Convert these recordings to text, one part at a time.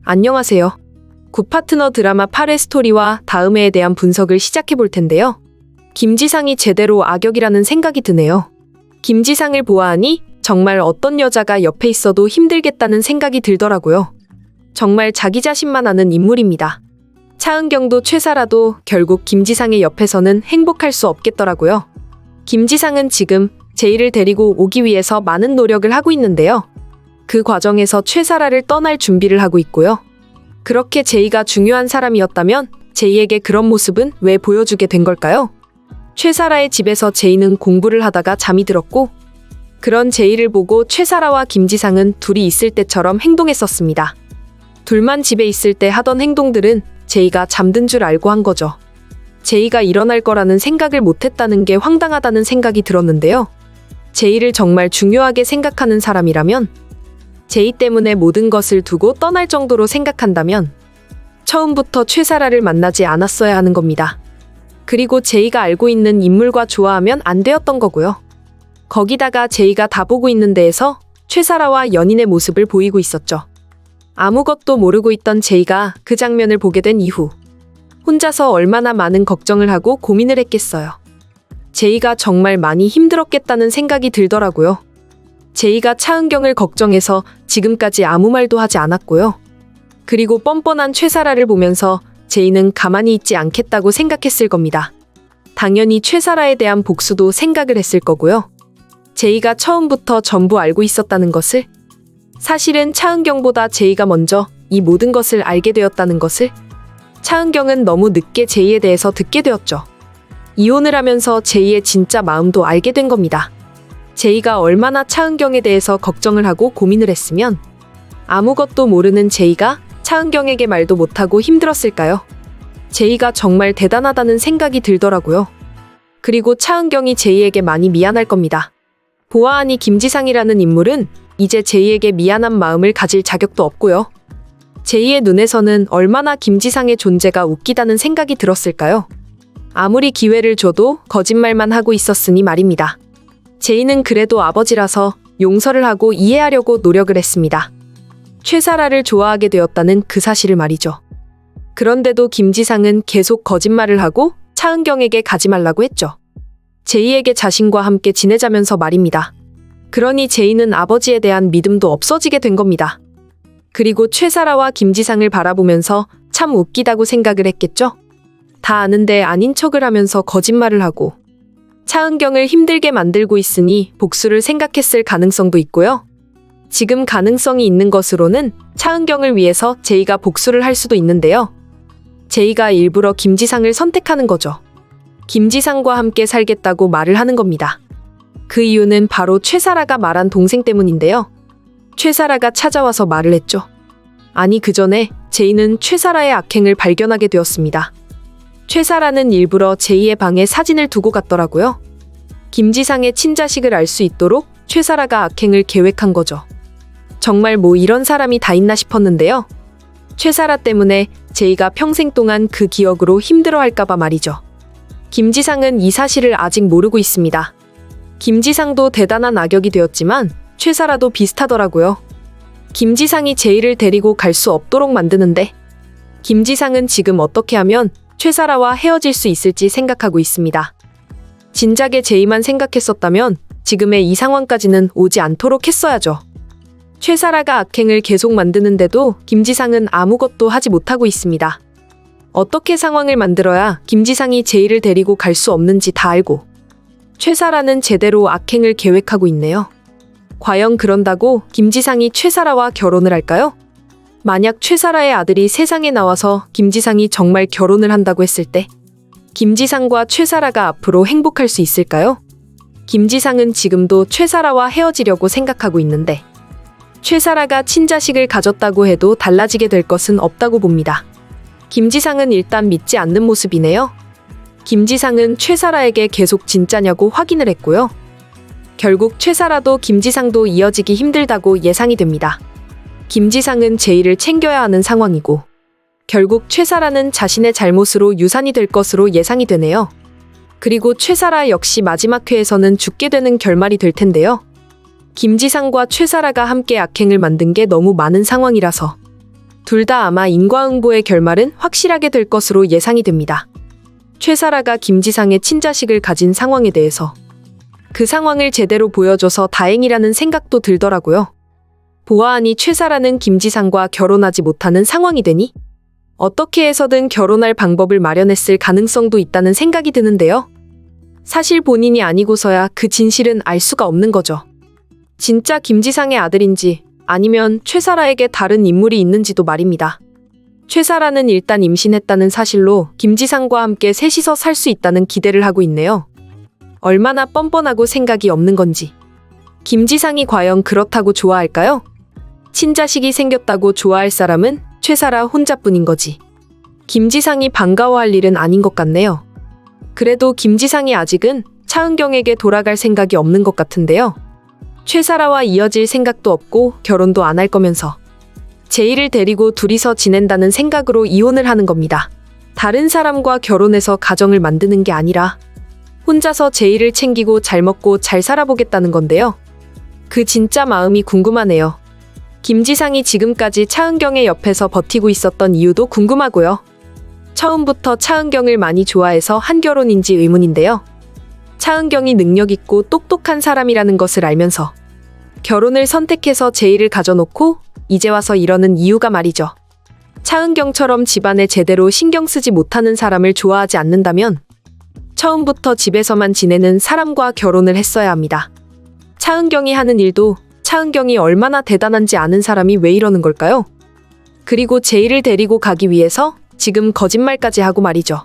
안녕하세요. 굿파트너 드라마 8회 스토리와 다음 회에 대한 분석을 시작해 볼 텐데요. 김지상이 제대로 악역이라는 생각이 드네요. 김지상을 보아하니 정말 어떤 여자가 옆에 있어도 힘들겠다는 생각이 들더라고요. 정말 자기 자신만 아는 인물입니다. 차은경도 최사라도 결국 김지상의 옆에서는 행복할 수 없겠더라고요. 김지상은 지금 제이를 데리고 오기 위해서 많은 노력을 하고 있는데요. 그 과정에서 최사라를 떠날 준비를 하고 있고요. 그렇게 제이가 중요한 사람이었다면 제이에게 그런 모습은 왜 보여주게 된 걸까요? 최사라의 집에서 제이는 공부를 하다가 잠이 들었고, 그런 제이를 보고 최사라와 김지상은 둘이 있을 때처럼 행동했었습니다. 둘만 집에 있을 때 하던 행동들은 제이가 잠든 줄 알고 한 거죠. 제이가 일어날 거라는 생각을 못했다는 게 황당하다는 생각이 들었는데요. 제이를 정말 중요하게 생각하는 사람이라면, 제이 때문에 모든 것을 두고 떠날 정도로 생각한다면 처음부터 최사라를 만나지 않았어야 하는 겁니다. 그리고 제이가 알고 있는 인물과 좋아하면 안 되었던 거고요. 거기다가 제이가 다 보고 있는 데에서 최사라와 연인의 모습을 보이고 있었죠. 아무것도 모르고 있던 제이가 그 장면을 보게 된 이후 혼자서 얼마나 많은 걱정을 하고 고민을 했겠어요. 제이가 정말 많이 힘들었겠다는 생각이 들더라고요. 제이가 차은경을 걱정해서 지금까지 아무 말도 하지 않았고요. 그리고 뻔뻔한 최사라를 보면서 제이는 가만히 있지 않겠다고 생각했을 겁니다. 당연히 최사라에 대한 복수도 생각을 했을 거고요. 제이가 처음부터 전부 알고 있었다는 것을, 사실은 차은경보다 제이가 먼저 이 모든 것을 알게 되었다는 것을, 차은경은 너무 늦게 제이에 대해서 듣게 되었죠. 이혼을 하면서 제이의 진짜 마음도 알게 된 겁니다. 제이가 얼마나 차은경에 대해서 걱정을 하고 고민을 했으면 아무것도 모르는 제이가 차은경에게 말도 못하고 힘들었을까요? 제이가 정말 대단하다는 생각이 들더라고요. 그리고 차은경이 제이에게 많이 미안할 겁니다. 보아하니 김지상이라는 인물은 이제 제이에게 미안한 마음을 가질 자격도 없고요. 제이의 눈에서는 얼마나 김지상의 존재가 웃기다는 생각이 들었을까요? 아무리 기회를 줘도 거짓말만 하고 있었으니 말입니다. 제이는 그래도 아버지라서 용서를 하고 이해하려고 노력을 했습니다. 최사라를 좋아하게 되었다는 그 사실을 말이죠. 그런데도 김지상은 계속 거짓말을 하고 차은경에게 가지 말라고 했죠. 제이에게 자신과 함께 지내자면서 말입니다. 그러니 제이는 아버지에 대한 믿음도 없어지게 된 겁니다. 그리고 최사라와 김지상을 바라보면서 참 웃기다고 생각을 했겠죠? 다 아는데 아닌 척을 하면서 거짓말을 하고 차은경을 힘들게 만들고 있으니 복수를 생각했을 가능성도 있고요. 지금 가능성이 있는 것으로는 차은경을 위해서 제이가 복수를 할 수도 있는데요. 제이가 일부러 김지상을 선택하는 거죠. 김지상과 함께 살겠다고 말을 하는 겁니다. 그 이유는 바로 최사라가 말한 동생 때문인데요. 최사라가 찾아와서 말을 했죠. 아니, 그 전에 제이는 최사라의 악행을 발견하게 되었습니다. 최사라는 일부러 제이의 방에 사진을 두고 갔더라고요. 김지상의 친자식을 알 수 있도록 최사라가 악행을 계획한 거죠. 정말 뭐 이런 사람이 다 있나 싶었는데요. 최사라 때문에 제이가 평생 동안 그 기억으로 힘들어할까봐 말이죠. 김지상은 이 사실을 아직 모르고 있습니다. 김지상도 대단한 악역이 되었지만 최사라도 비슷하더라고요. 김지상이 제이를 데리고 갈 수 없도록 만드는데 김지상은 지금 어떻게 하면 최사라와 헤어질 수 있을지 생각하고 있습니다. 진작에 제이만 생각했었다면 지금의 이 상황까지는 오지 않도록 했어야죠. 최사라가 악행을 계속 만드는데도 김지상은 아무것도 하지 못하고 있습니다. 어떻게 상황을 만들어야 김지상이 제이를 데리고 갈 수 없는지 다 알고 최사라는 제대로 악행을 계획하고 있네요. 과연 그런다고 김지상이 최사라와 결혼을 할까요? 만약 최사라의 아들이 세상에 나와서 김지상이 정말 결혼을 한다고 했을 때 김지상과 최사라가 앞으로 행복할 수 있을까요? 김지상은 지금도 최사라와 헤어지려고 생각하고 있는데 최사라가 친자식을 가졌다고 해도 달라지게 될 것은 없다고 봅니다. 김지상은 일단 믿지 않는 모습이네요. 김지상은 최사라에게 계속 진짜냐고 확인을 했고요. 결국 최사라도 김지상도 이어지기 힘들다고 예상이 됩니다. 김지상은 제이를 챙겨야 하는 상황이고 결국 최사라는 자신의 잘못으로 유산이 될 것으로 예상이 되네요. 그리고 최사라 역시 마지막 회에서는 죽게 되는 결말이 될 텐데요. 김지상과 최사라가 함께 악행을 만든 게 너무 많은 상황이라서 둘 다 아마 인과응보의 결말은 확실하게 될 것으로 예상이 됩니다. 최사라가 김지상의 친자식을 가진 상황에 대해서 그 상황을 제대로 보여줘서 다행이라는 생각도 들더라고요. 보아하니 최사라는 김지상과 결혼하지 못하는 상황이 되니 어떻게 해서든 결혼할 방법을 마련했을 가능성도 있다는 생각이 드는데요. 사실 본인이 아니고서야 그 진실은 알 수가 없는 거죠. 진짜 김지상의 아들인지 아니면 최사라에게 다른 인물이 있는지도 말입니다. 최사라는 일단 임신했다는 사실로 김지상과 함께 셋이서 살 수 있다는 기대를 하고 있네요. 얼마나 뻔뻔하고 생각이 없는 건지. 김지상이 과연 그렇다고 좋아할까요? 친자식이 생겼다고 좋아할 사람은 최사라 혼자뿐인 거지. 김지상이 반가워할 일은 아닌 것 같네요. 그래도 김지상이 아직은 차은경에게 돌아갈 생각이 없는 것 같은데요. 최사라와 이어질 생각도 없고 결혼도 안 할 거면서 제이를 데리고 둘이서 지낸다는 생각으로 이혼을 하는 겁니다. 다른 사람과 결혼해서 가정을 만드는 게 아니라 혼자서 제이를 챙기고 잘 먹고 잘 살아보겠다는 건데요. 그 진짜 마음이 궁금하네요. 김지상이 지금까지 차은경의 옆에서 버티고 있었던 이유도 궁금하고요. 처음부터 차은경을 많이 좋아해서 한 결혼인지 의문인데요. 차은경이 능력 있고 똑똑한 사람이라는 것을 알면서 결혼을 선택해서 제이를 가져놓고 이제 와서 이러는 이유가 말이죠. 차은경처럼 집안에 제대로 신경 쓰지 못하는 사람을 좋아하지 않는다면 처음부터 집에서만 지내는 사람과 결혼을 했어야 합니다. 차은경이 하는 일도 차은경이 얼마나 대단한지 아는 사람이 왜 이러는 걸까요? 그리고 제이를 데리고 가기 위해서 지금 거짓말까지 하고 말이죠.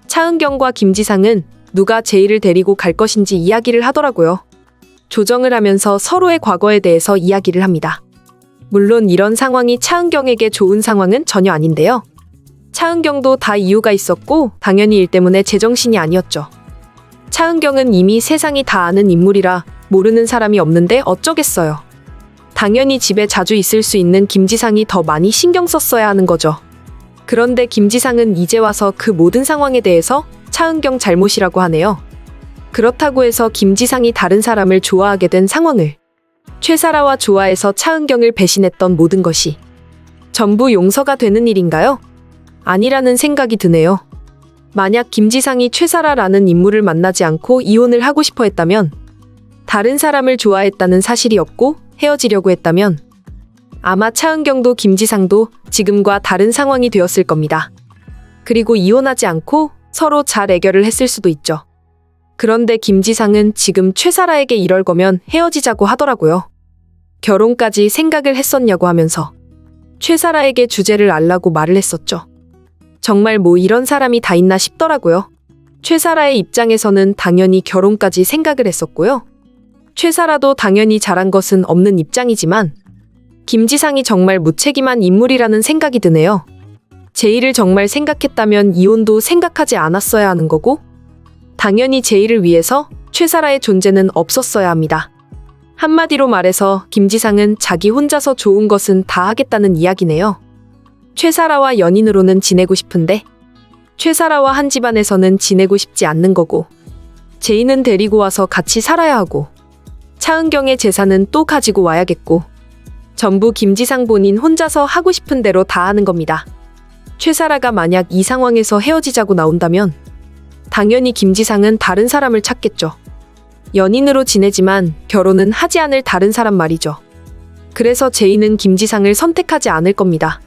차은경과 김지상은 누가 제이를 데리고 갈 것인지 이야기를 하더라고요. 조정을 하면서 서로의 과거에 대해서 이야기를 합니다. 물론 이런 상황이 차은경에게 좋은 상황은 전혀 아닌데요. 차은경도 다 이유가 있었고 당연히 일 때문에 제정신이 아니었죠. 차은경은 이미 세상이 다 아는 인물이라 모르는 사람이 없는데 어쩌겠어요. 당연히 집에 자주 있을 수 있는 김지상이 더 많이 신경 썼어야 하는 거죠. 그런데 김지상은 이제 와서 그 모든 상황에 대해서 차은경 잘못이라고 하네요. 그렇다고 해서 김지상이 다른 사람을 좋아하게 된 상황을 최사라와 좋아해서 차은경을 배신했던 모든 것이 전부 용서가 되는 일인가요? 아니라는 생각이 드네요. 만약 김지상이 최사라라는 인물을 만나지 않고 이혼을 하고 싶어 했다면, 다른 사람을 좋아했다는 사실이 없고 헤어지려고 했다면 아마 차은경도 김지상도 지금과 다른 상황이 되었을 겁니다. 그리고 이혼하지 않고 서로 잘 애결을 했을 수도 있죠. 그런데 김지상은 지금 최사라에게 이럴 거면 헤어지자고 하더라고요. 결혼까지 생각을 했었냐고 하면서 최사라에게 주제를 알라고 말을 했었죠. 정말 뭐 이런 사람이 다 있나 싶더라고요. 최사라의 입장에서는 당연히 결혼까지 생각을 했었고요. 최사라도 당연히 잘한 것은 없는 입장이지만 김지상이 정말 무책임한 인물이라는 생각이 드네요. 제이를 정말 생각했다면 이혼도 생각하지 않았어야 하는 거고, 당연히 제이를 위해서 최사라의 존재는 없었어야 합니다. 한마디로 말해서 김지상은 자기 혼자서 좋은 것은 다 하겠다는 이야기네요. 최사라와 연인으로는 지내고 싶은데 최사라와 한 집안에서는 지내고 싶지 않는 거고, 제이는 데리고 와서 같이 살아야 하고, 차은경의 재산은 또 가지고 와야겠고, 전부 김지상 본인 혼자서 하고 싶은 대로 다 하는 겁니다. 최사라가 만약 이 상황에서 헤어지자고 나온다면 당연히 김지상은 다른 사람을 찾겠죠. 연인으로 지내지만 결혼은 하지 않을 다른 사람 말이죠. 그래서 제이는 김지상을 선택하지 않을 겁니다.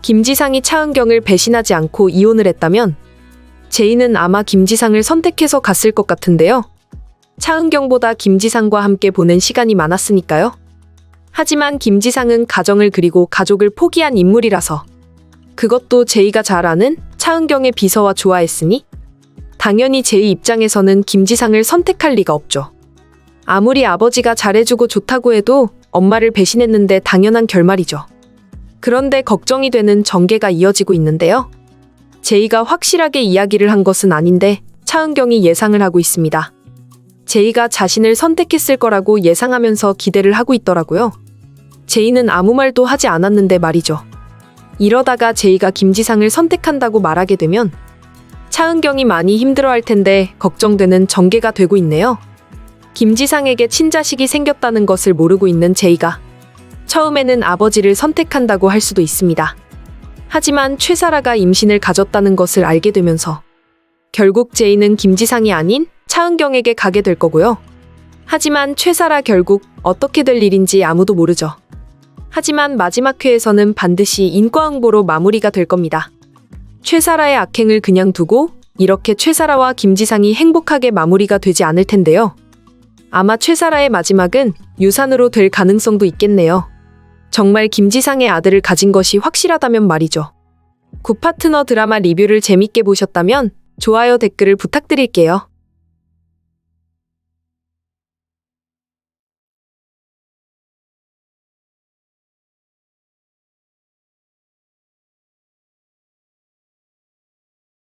김지상이 차은경을 배신하지 않고 이혼을 했다면 제이는 아마 김지상을 선택해서 갔을 것 같은데요. 차은경보다 김지상과 함께 보낸 시간이 많았으니까요. 하지만 김지상은 가정을 그리고 가족을 포기한 인물이라서, 그것도 제이가 잘 아는 차은경의 비서와 좋아했으니 당연히 제이 입장에서는 김지상을 선택할 리가 없죠. 아무리 아버지가 잘해주고 좋다고 해도 엄마를 배신했는데 당연한 결말이죠. 그런데 걱정이 되는 전개가 이어지고 있는데요. 제이가 확실하게 이야기를 한 것은 아닌데 차은경이 예상을 하고 있습니다. 제이가 자신을 선택했을 거라고 예상하면서 기대를 하고 있더라고요. 제이는 아무 말도 하지 않았는데 말이죠. 이러다가 제이가 김지상을 선택한다고 말하게 되면 차은경이 많이 힘들어할 텐데 걱정되는 전개가 되고 있네요. 김지상에게 친자식이 생겼다는 것을 모르고 있는 제이가 처음에는 아버지를 선택한다고 할 수도 있습니다. 하지만 최사라가 임신을 가졌다는 것을 알게 되면서 결국 제이는 김지상이 아닌 차은경에게 가게 될 거고요. 하지만 최사라 결국 어떻게 될 일인지 아무도 모르죠. 하지만 마지막 회에서는 반드시 인과응보로 마무리가 될 겁니다. 최사라의 악행을 그냥 두고 이렇게 최사라와 김지상이 행복하게 마무리가 되지 않을 텐데요. 아마 최사라의 마지막은 유산으로 될 가능성도 있겠네요. 정말 김지상의 아들을 가진 것이 확실하다면 말이죠. 굿파트너 드라마 리뷰를 재밌게 보셨다면 좋아요, 댓글을 부탁드릴게요.